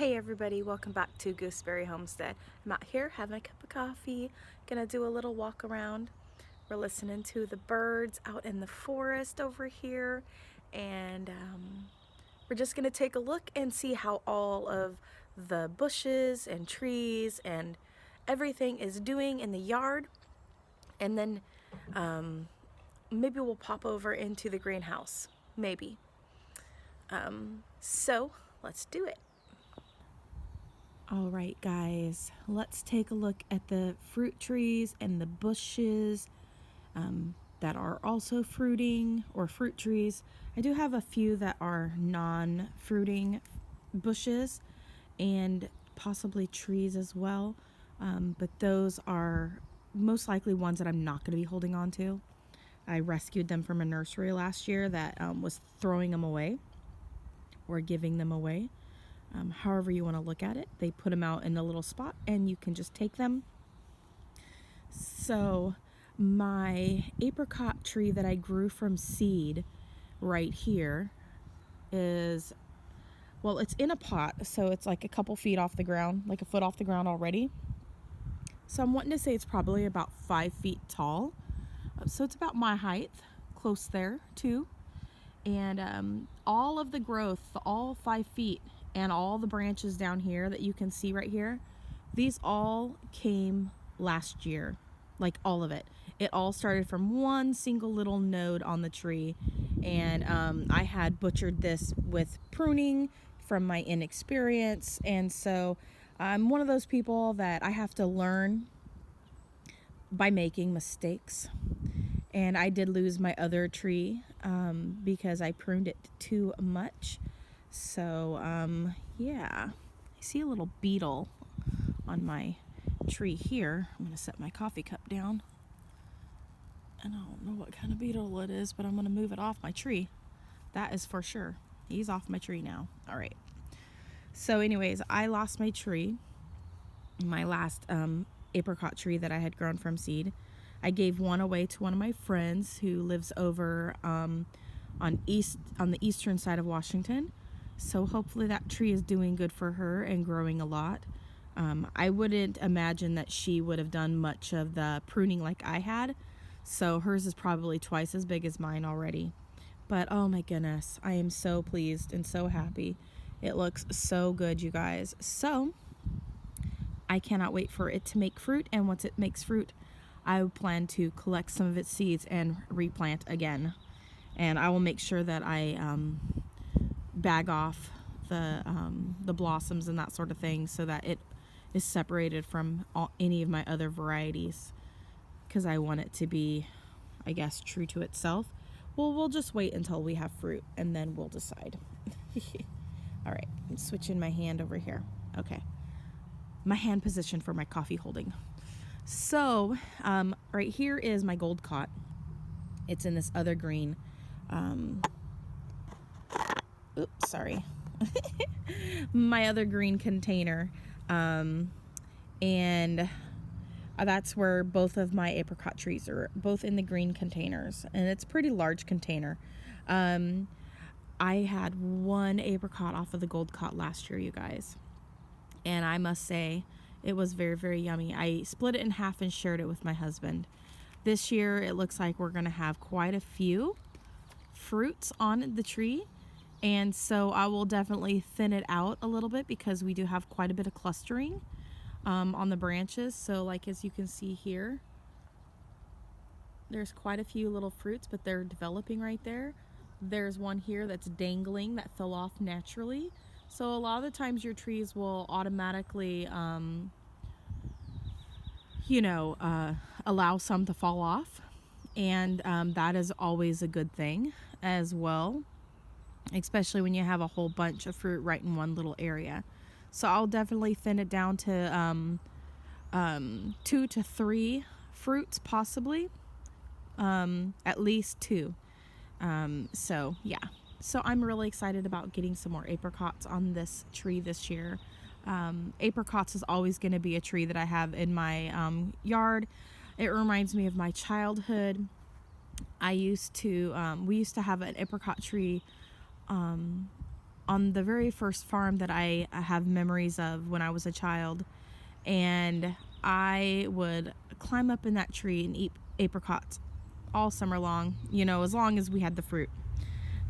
Hey everybody, welcome back to Gooseberry Homestead. I'm out here having a cup of coffee, gonna do a little walk around. We're listening to the birds out in the forest over here, and we're just gonna take a look and see how all of the bushes and trees and everything is doing in the yard, and then maybe we'll pop over into the greenhouse, maybe. So let's do it. All right, guys, let's take a look at the fruit trees and the bushes that are also fruiting, or fruit trees. I do have a few that are non-fruiting bushes and possibly trees as well, but those are most likely ones that I'm not going to be holding on to. I rescued them from a nursery last year that was throwing them away or giving them away. However you want to look at it. They put them out in a little spot and you can just take them. So my apricot tree that I grew from seed right here is, well, it's in a pot, so it's like a couple feet off the ground, like a foot off the ground already. So I'm wanting to say it's probably about 5 feet tall. So it's about my height, close there too. And all of the growth, all 5 feet, and all the branches down here that you can see right here, these all came last year, like all of it. It all started from one single little node on the tree, and I had butchered this with pruning from my inexperience, and so I'm one of those people that I have to learn by making mistakes. And I did lose my other tree because I pruned it too much. So, yeah. I see a little beetle on my tree here. I'm going to set my coffee cup down. And I don't know what kind of beetle it is, but I'm going to move it off my tree. That is for sure. He's off my tree now. All right. So anyways, I lost my tree. My last apricot tree that I had grown from seed. I gave one away to one of my friends who lives over on the eastern side of Washington. So hopefully that tree is doing good for her and growing a lot. I wouldn't imagine that she would have done much of the pruning like I had. So hers is probably twice as big as mine already. But oh my goodness, I am so pleased and so happy. It looks so good, you guys. So I cannot wait for it to make fruit, and once it makes fruit, I plan to collect some of its seeds and replant again. And I will make sure that I bag off the blossoms and that sort of thing so that it is separated from any of my other varieties, because I want it to be, I guess, true to itself. Well, we'll just wait until we have fruit and then we'll decide. All right, I'm switching my hand over here. Okay, my hand position for my coffee holding. So right here is my gold cot. It's in this other green oops, sorry. My other green container, and that's where both of my apricot trees are, both in the green containers, and it's a pretty large container. I had one apricot off of the gold cot last year, you guys, and I must say it was very, very yummy. I split it in half and shared it with my husband. This year it looks like we're gonna have quite a few fruits on the tree, and so I will definitely thin it out a little bit because we do have quite a bit of clustering on the branches. So like, as you can see here, there's quite a few little fruits, but they're developing right there. There's one here that's dangling that fell off naturally. So a lot of the times your trees will automatically allow some to fall off, and that is always a good thing as well, especially when you have a whole bunch of fruit right in one little area. So I'll definitely thin it down to 2 to 3 fruits, possibly at least 2. So yeah, so I'm really excited about getting some more apricots on this tree this year. Apricots is always going to be a tree that I have in my yard. It reminds me of my childhood. We used to have an apricot tree on on the very first farm that I have memories of when I was a child. And I would climb up in that tree and eat apricots all summer long, as long as we had the fruit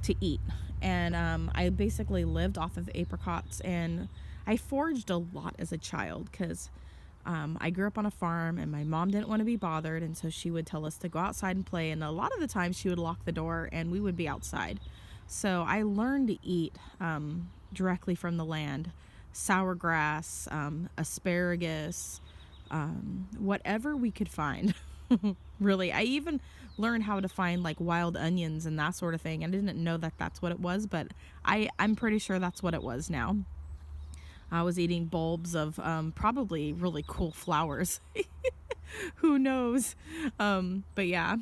to eat. And I basically lived off of apricots, and I foraged a lot as a child because I grew up on a farm and my mom didn't want to be bothered, and so she would tell us to go outside and play, and a lot of the time she would lock the door and we would be outside. So I learned to eat directly from the land. Sour grass, asparagus, whatever we could find. Really, I even learned how to find like wild onions and that sort of thing. I didn't know that that's what it was, but I'm pretty sure that's what it was now. I was eating bulbs of probably really cool flowers. Who knows? But yeah.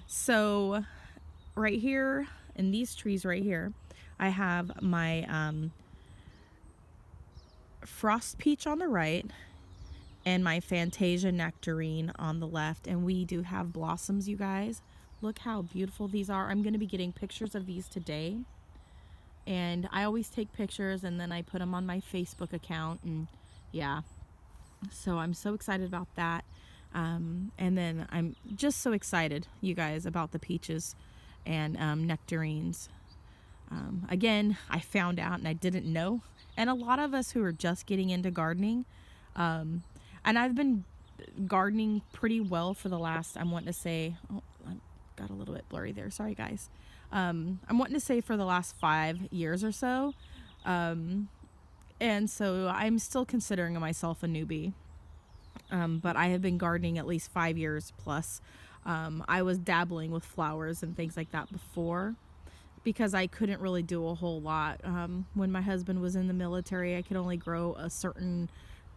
So right here in these trees right here, I have my frost peach on the right and my Fantasia nectarine on the left. And we do have blossoms, you guys. Look how beautiful these are. I'm going to be getting pictures of these today. And I always take pictures and then I put them on my Facebook account. And yeah, so I'm so excited about that. And then I'm just so excited, you guys, about the peaches and nectarines. Again, I found out and I didn't know. And a lot of us who are just getting into gardening, and I've been gardening pretty well for the last, I'm wanting to say, oh, I got a little bit blurry there. Sorry, guys. I'm wanting to say for the last 5 years or so. And so I'm still considering myself a newbie. But I have been gardening at least 5 years plus. I was dabbling with flowers and things like that before because I couldn't really do a whole lot. When my husband was in the military, I could only grow a certain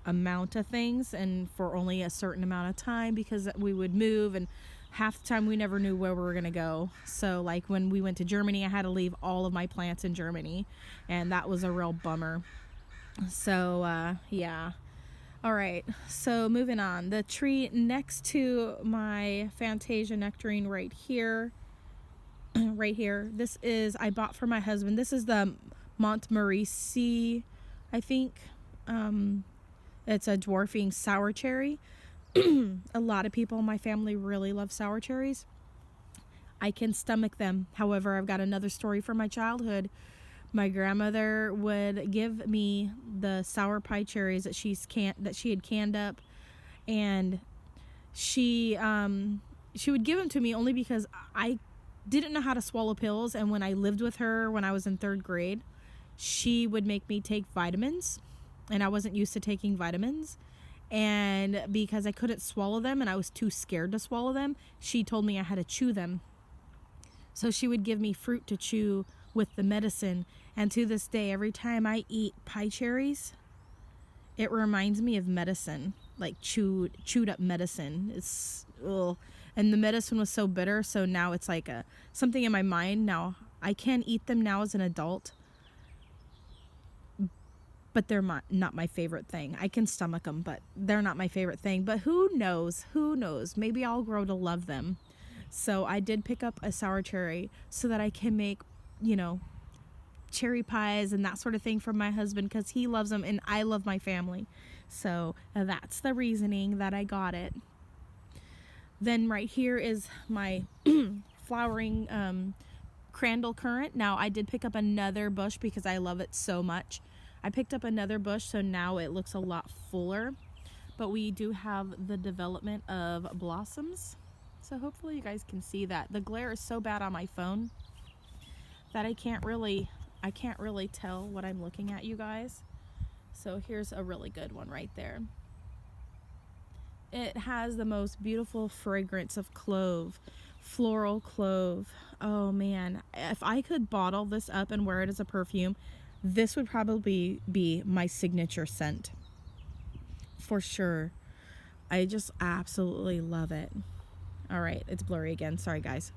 amount of things and for only a certain amount of time because we would move, and half the time we never knew where we were going to go. So like when we went to Germany, I had to leave all of my plants in Germany, and that was a real bummer. So yeah. All right, so moving on. The tree next to my Fantasia nectarine right here, this is, I bought for my husband. This is the Montmorency, I think. It's a dwarfing sour cherry. A lot of people in my family really love sour cherries. I can stomach them. However, I've got another story from my childhood. My grandmother would give me the sour pie cherries that she had canned up, and she would give them to me only because I didn't know how to swallow pills. And when I lived with her when I was in 3rd grade, she would make me take vitamins, and I wasn't used to taking vitamins. And because I couldn't swallow them and I was too scared to swallow them, she told me I had to chew them. So she would give me fruit to chew with the medicine. And to this day, every time I eat pie cherries, it reminds me of medicine, like chewed up medicine. It's ugh. And the medicine was so bitter, so now it's like something in my mind. Now I can eat them now as an adult, but they're not my favorite thing. I can stomach them, but they're not my favorite thing. But who knows? Maybe I'll grow to love them. So I did pick up a sour cherry so that I can make, cherry pies and that sort of thing for my husband because he loves them and I love my family. So that's the reasoning that I got it. Then right here is my flowering crandall currant. Now I did pick up another bush because I love it so much. I picked up another bush, so now it looks a lot fuller. But we do have the development of blossoms. So hopefully you guys can see that. The glare is so bad on my phone that I can't really tell what I'm looking at, you guys. So here's a really good one right there. It has the most beautiful fragrance of clove, floral clove. Oh man, if I could bottle this up and wear it as a perfume, this would probably be my signature scent for sure. I just absolutely love it. All right, it's blurry again. Sorry, guys.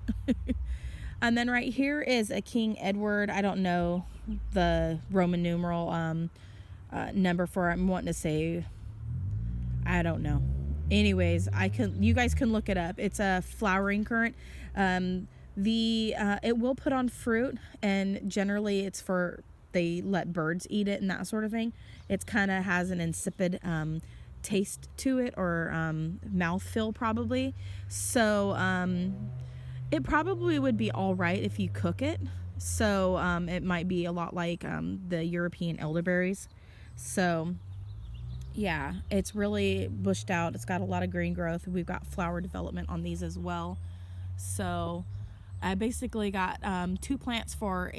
And then right here is a King Edward. I don't know the Roman numeral number for it. I'm wanting to say, I don't know. Anyways, you guys can look it up. It's a flowering currant. It will put on fruit, and generally it's for, they let birds eat it and that sort of thing. It's kind of has an insipid taste to it, or mouthfeel probably. So it probably would be all right if you cook it. So it might be a lot like the European elderberries. So yeah, it's really bushed out. It's got a lot of green growth. We've got flower development on these as well. So I basically got 2 plants for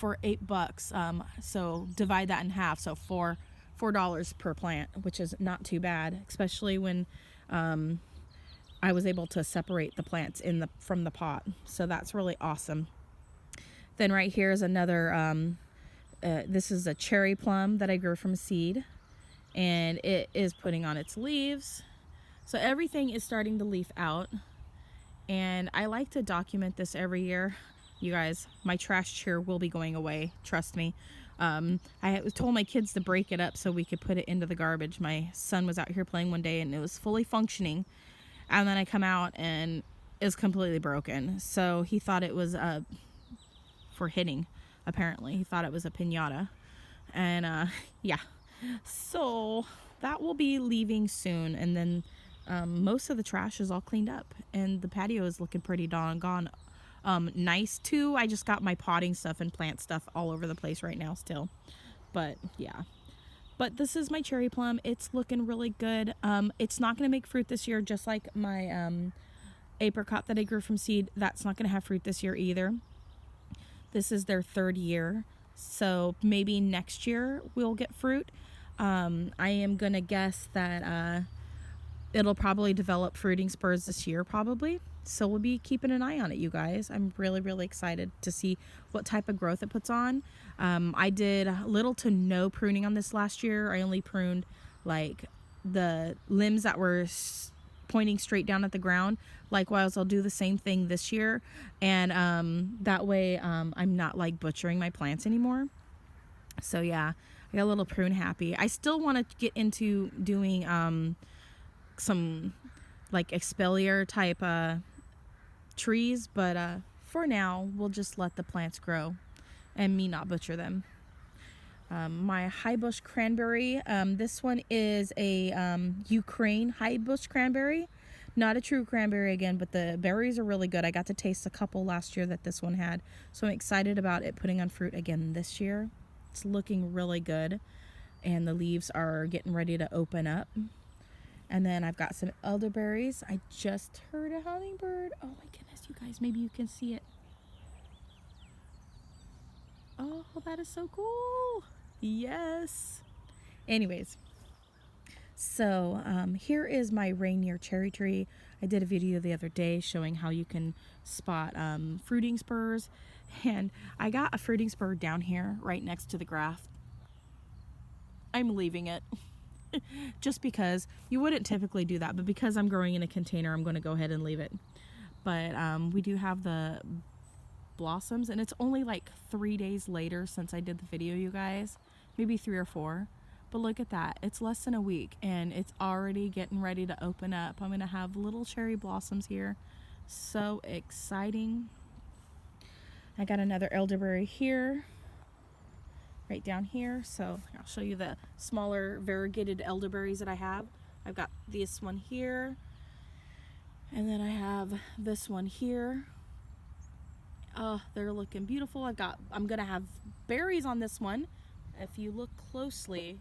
$8. So divide that in half. So $4 per plant, which is not too bad, especially when I was able to separate the plants from the pot. So that's really awesome. Then right here is another. This is a cherry plum that I grew from seed, and it is putting on its leaves. So everything is starting to leaf out, and I like to document this every year. You guys, my trash chair will be going away, trust me. I told my kids to break it up so we could put it into the garbage. My son was out here playing one day and it was fully functioning, and then I come out and it's completely broken. So he thought it was for hitting. Apparently he thought it was a piñata, and yeah, so that will be leaving soon. And then most of the trash is all cleaned up, and the patio is looking pretty doggone nice too. I just got my potting stuff and plant stuff all over the place right now still, but yeah. But this is my cherry plum. It's looking really good. It's not going to make fruit this year, just like my apricot that I grew from seed. That's not going to have fruit this year either. This is their 3rd year, so maybe next year we'll get fruit. I am going to guess that it'll probably develop fruiting spurs this year probably. So we'll be keeping an eye on it, you guys. I'm really, really excited to see what type of growth it puts on. I did little to no pruning on this last year. I only pruned like the limbs that were pointing straight down at the ground. Likewise, I'll do the same thing this year. And that way I'm not like butchering my plants anymore. So yeah, I got a little prune happy. I still want to get into doing some like espalier type trees, but for now we'll just let the plants grow and me not butcher them. My high bush cranberry, this one is a Ukraine high bush cranberry, not a true cranberry again, but the berries are really good. I got to taste a couple last year that this one had, so I'm excited about it putting on fruit again this year. It's looking really good, and the leaves are getting ready to open up. And then I've got some elderberries. I just heard a hummingbird. Oh my goodness, you guys, maybe you can see it. Oh, that is so cool. Yes. Anyways, so here is my Rainier cherry tree. I did a video the other day showing how you can spot fruiting spurs. And I got a fruiting spur down here right next to the graft. I'm leaving it. Just because you wouldn't typically do that, but because I'm growing in a container, I'm going to go ahead and leave it. But we do have the blossoms, and it's only like 3 days later since I did the video, you guys, maybe 3 or 4. But look at that, it's less than a week and it's already getting ready to open up. I'm going to have little cherry blossoms here. So exciting. I got another elderberry here, right down here. So I'll show you the smaller variegated elderberries that I have. I've got this one here, and then I have this one here. Oh, they're looking beautiful. I'm gonna have berries on this one. If you look closely,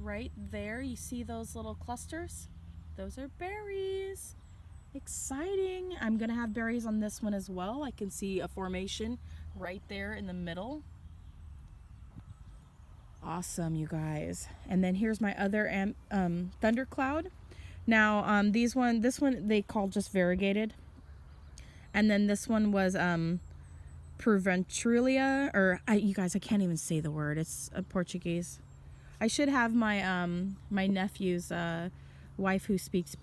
right there, you see those little clusters? Those are berries. Exciting. I'm gonna have berries on this one as well. I can see a formation right there in the middle. Awesome, you guys. And then here's my other thundercloud. Now this one they call just variegated, and then this one was Proventulia, or you guys, I can't even say the word. It's Portuguese. I should have my my nephew's wife who speaks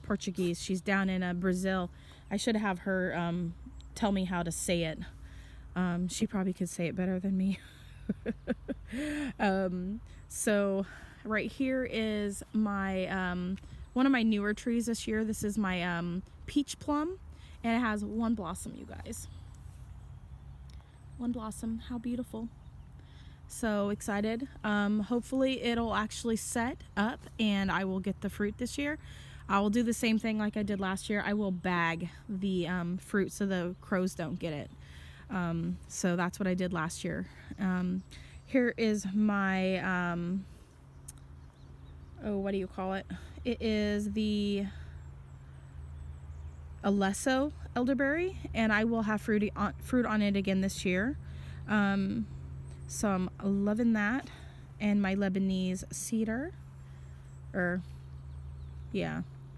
Portuguese. She's down in Brazil. I should have her tell me how to say it. She probably could say it better than me. So right here is my one of my newer trees this year. This is my peach plum, And it has one blossom, you guys. One blossom. How beautiful. So excited. Hopefully it'll actually set up and I will get the fruit this year. I will do the same thing like I did last year. I will bag the fruit so the crows don't get it. So that's what I did last year. Here is my, what do you call it? It is the Alesso elderberry, and I will have fruit on it again this year. So I'm loving that. And my Lebanese cedar,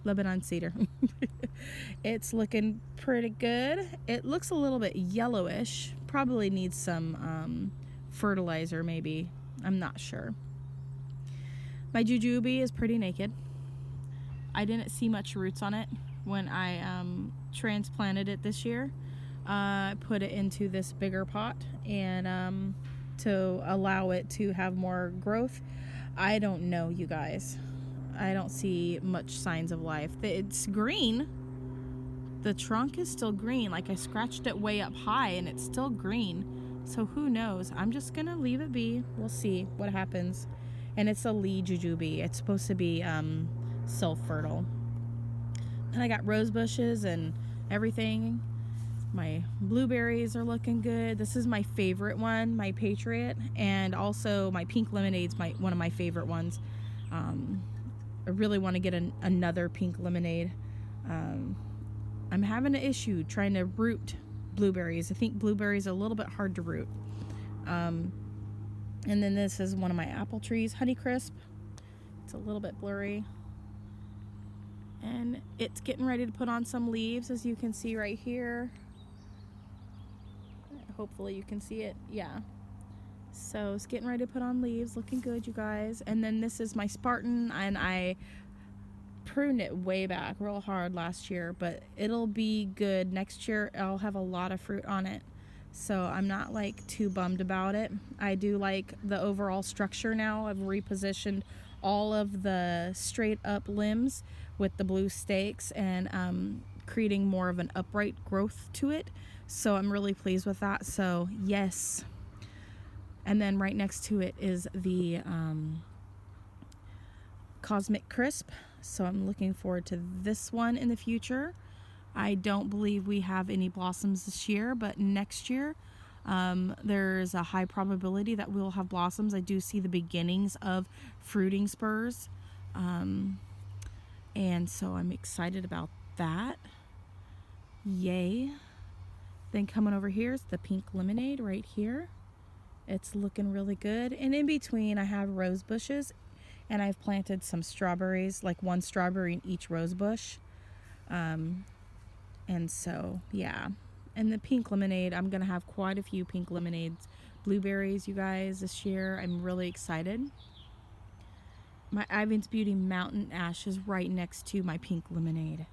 Lebanon cedar. It's looking pretty good. It looks a little bit yellowish. Probably needs some fertilizer maybe. I'm not sure. My jujube is pretty naked. I didn't see much roots on it when I transplanted it this year. I put it into this bigger pot and to allow it to have more growth. I don't know, you guys. I don't see much signs of life. It's green. The trunk is still green. Like, I scratched it way up high and it's still green. So who knows? I'm just gonna leave it be. We'll see what happens. And it's a Lee jujube. It's supposed to be self-fertile. And I got rose bushes and everything. My blueberries are looking good. This is my favorite one, my Patriot, and also my pink lemonade's one of my favorite ones. I really want to get another pink lemonade. I'm having an issue trying to root blueberries. I think blueberries are a little bit hard to root. And then this is one of my apple trees, Honeycrisp. It's a little bit blurry. And it's getting ready to put on some leaves, as you can see right here. Hopefully you can see it. Yeah. So it's getting ready to put on leaves. Looking good, you guys. And then this is my Spartan, and I pruned it way back real hard last year, but it'll be good next year. I'll have a lot of fruit on it, so I'm not like too bummed about it. I do like the overall structure now. I've repositioned all of the straight up limbs with the blue stakes and creating more of an upright growth to it, so I'm really pleased with that. So yes. And then right next to it is the Cosmic Crisp. So I'm looking forward to this one in the future. I don't believe we have any blossoms this year, but next year there's a high probability that we'll have blossoms. I do see the beginnings of fruiting spurs. And so I'm excited about that. Yay. Then coming over here is the pink lemonade right here. It's looking really good. And in between I have rose bushes, and I've planted some strawberries, like one strawberry in each rose bush. And so, yeah. And the pink lemonade, I'm going to have quite a few pink lemonades, blueberries, you guys, this year. I'm really excited. My Ivan's Beauty Mountain Ash is right next to my pink lemonade.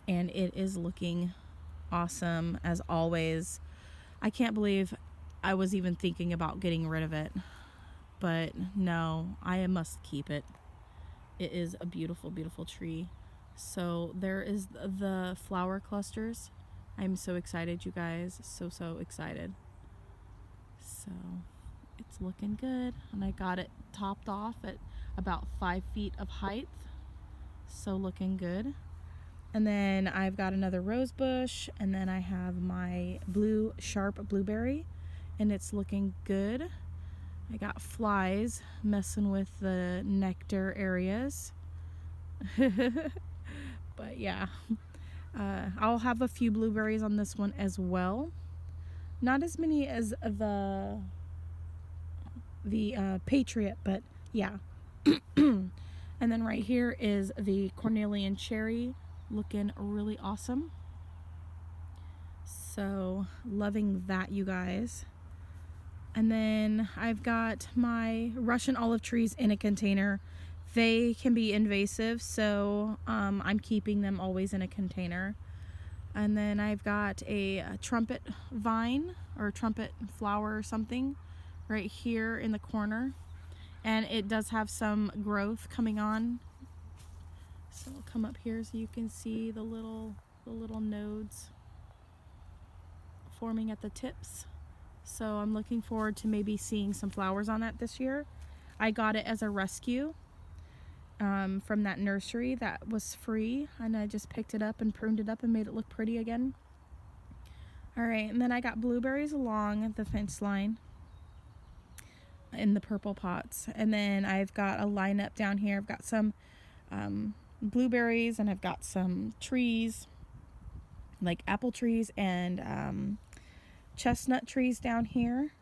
And it is looking awesome, as always. I can't believe I was even thinking about getting rid of it, but no, I must keep it. It is a beautiful, beautiful tree. So there is the flower clusters. I'm so excited, you guys. So excited. So it's looking good. And I got it topped off at about 5 feet of height. So looking good. And then I've got another rose bush, and then I have my blue sharp blueberry, and it's looking good. I got flies messing with the nectar areas. But yeah, I'll have a few blueberries on this one as well. Not as many as the Patriot, but yeah. And then right here is the Cornelian cherry, looking really awesome. So loving that, you guys. And then I've got my Russian olive trees in a container. They can be invasive, so I'm keeping them always in a container. And then I've got a trumpet vine or trumpet flower or something right here in the corner. And it does have some growth coming on. So I'll come up here so you can see the little the little nodes forming at the tips. So I'm looking forward to maybe seeing some flowers on that this year. I got it as a rescue from that nursery that was free, and I just picked it up and pruned it up and made it look pretty again. Alright, and then I got blueberries along the fence line in the purple pots. And then I've got a lineup down here. I've got some blueberries, and I've got some trees, like apple trees and chestnut trees down here.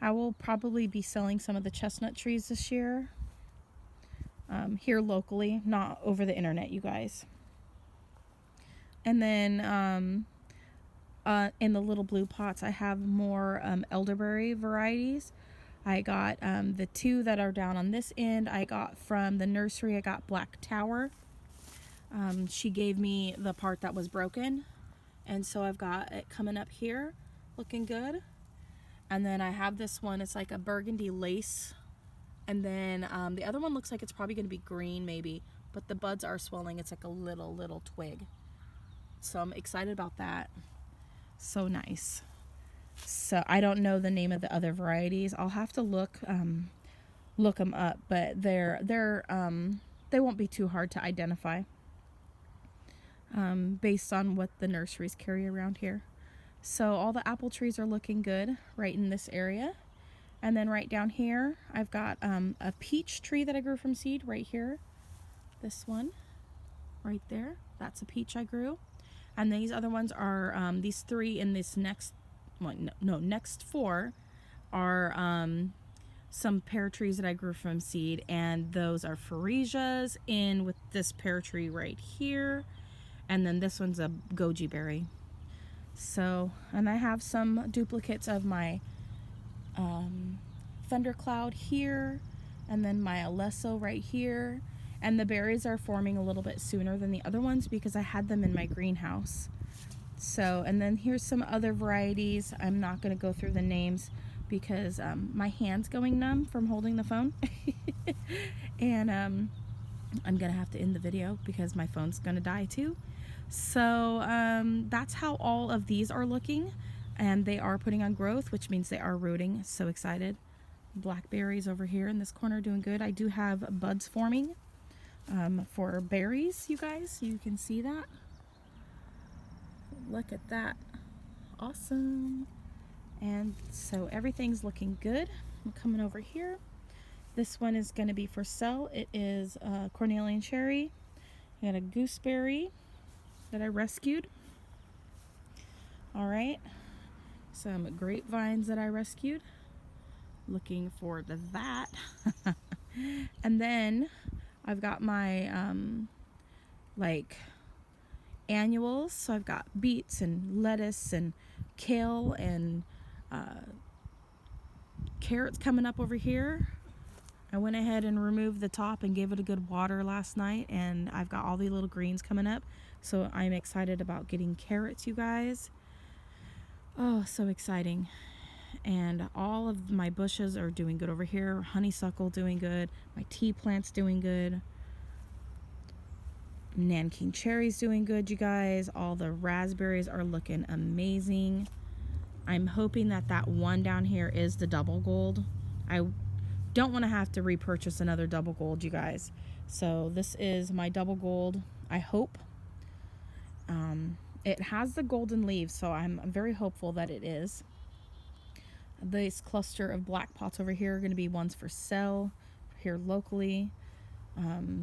I will probably be selling some of the chestnut trees this year. Here locally, not over the internet, you guys. And then in the little blue pots, I have more elderberry varieties. I got the two that are down on this end. I got from the nursery. I got Black Tower. She gave me the part that was broken, and so I've got it coming up here, looking good. And then I have this one. It's like a burgundy lace. And then the other one looks like it's probably going to be green maybe, but the buds are swelling. It's like a little twig. So I'm excited about that. So nice. So I don't know the name of the other varieties. I'll have to look them up, but they won't be too hard to identify based on what the nurseries carry around here. So all the apple trees are looking good right in this area. And then right down here, I've got a peach tree that I grew from seed right here. This one right there, that's a peach I grew. And these other ones are, these three in this next one, next four are some pear trees that I grew from seed. And those are freesias in with this pear tree right here. And then this one's a goji berry. So, and I have some duplicates of my thundercloud here, and then my alesso right here. And the berries are forming a little bit sooner than the other ones because I had them in my greenhouse. So, and then here's some other varieties. I'm not going to go through the names because my hand's going numb from holding the phone. And I'm going to have to end the video because my phone's going to die too. So that's how all of these are looking. And they are putting on growth, which means they are rooting. So excited. Blackberries over here in this corner doing good. I do have buds forming for berries, you guys. You can see that. Look at that. Awesome. And so everything's looking good. I'm coming over here. This one is going to be for sale. It is Cornelian cherry. I got a gooseberry that I rescued. All right. Some grapevines that I rescued. Looking forward to that. And then I've got my like annuals. So I've got beets and lettuce and kale and carrots coming up over here. I went ahead and removed the top and gave it a good water last night, and I've got all the little greens coming up. So I'm excited about getting carrots, you guys. Oh, so exciting. And all of my bushes are doing good over here. Honeysuckle doing good. My tea plant's doing good. Nanking cherries doing good, you guys. All the raspberries are looking amazing. I'm hoping that that one down here is the double gold. I don't want to have to repurchase another double gold, you guys. So this is my double gold, I hope. It has the golden leaves, so I'm very hopeful that it is. This cluster of black pots over here are going to be ones for sale here locally.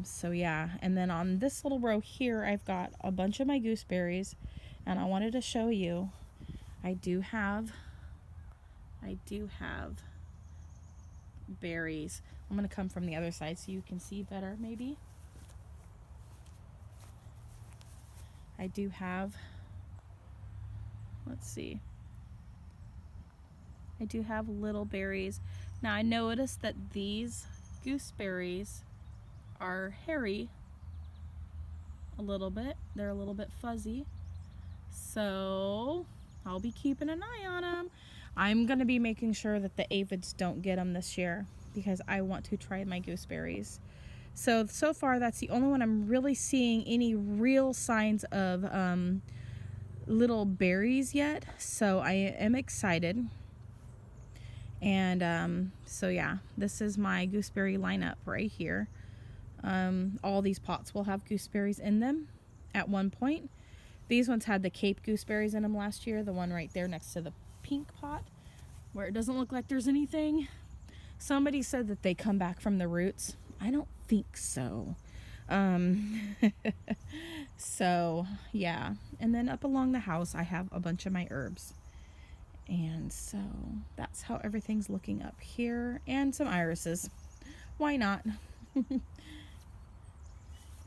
So yeah, and then on this little row here, I've got a bunch of my gooseberries, and I wanted to show you. I do have berries. I'm going to come from the other side so you can see better maybe. I do have, let's see. I do have little berries. Now I noticed that these gooseberries are hairy a little bit. They're a little bit fuzzy. So I'll be keeping an eye on them. I'm going to be making sure that the aphids don't get them this year because I want to try my gooseberries. So far, that's the only one I'm really seeing any real signs of little berries yet. So I am excited. And so yeah, this is my gooseberry lineup right here. All these pots will have gooseberries in them at one point. These ones had the Cape gooseberries in them last year. The one right there next to the pink pot where it doesn't look like there's anything. Somebody said that they come back from the roots. I don't think so. So yeah. And then up along the house, I have a bunch of my herbs. And so that's how everything's looking up here. And some irises. Why not?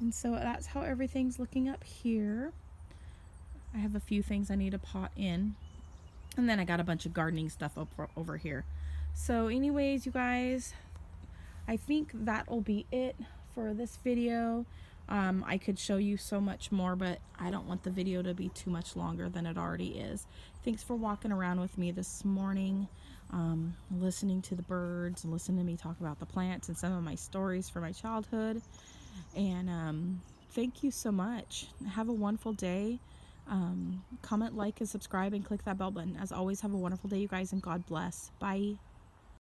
And so that's how everything's looking up here. I have a few things I need to pot in. And then I got a bunch of gardening stuff over here. So anyways, you guys, I think that'll be it for this video. I could show you so much more, but I don't want the video to be too much longer than it already is. Thanks for walking around with me this morning, listening to the birds and listening to me talk about the plants and some of my stories from my childhood. And thank you so much. Have a wonderful day. Comment, like, and subscribe, and click that bell button. As always, have a wonderful day, you guys, and God bless. Bye.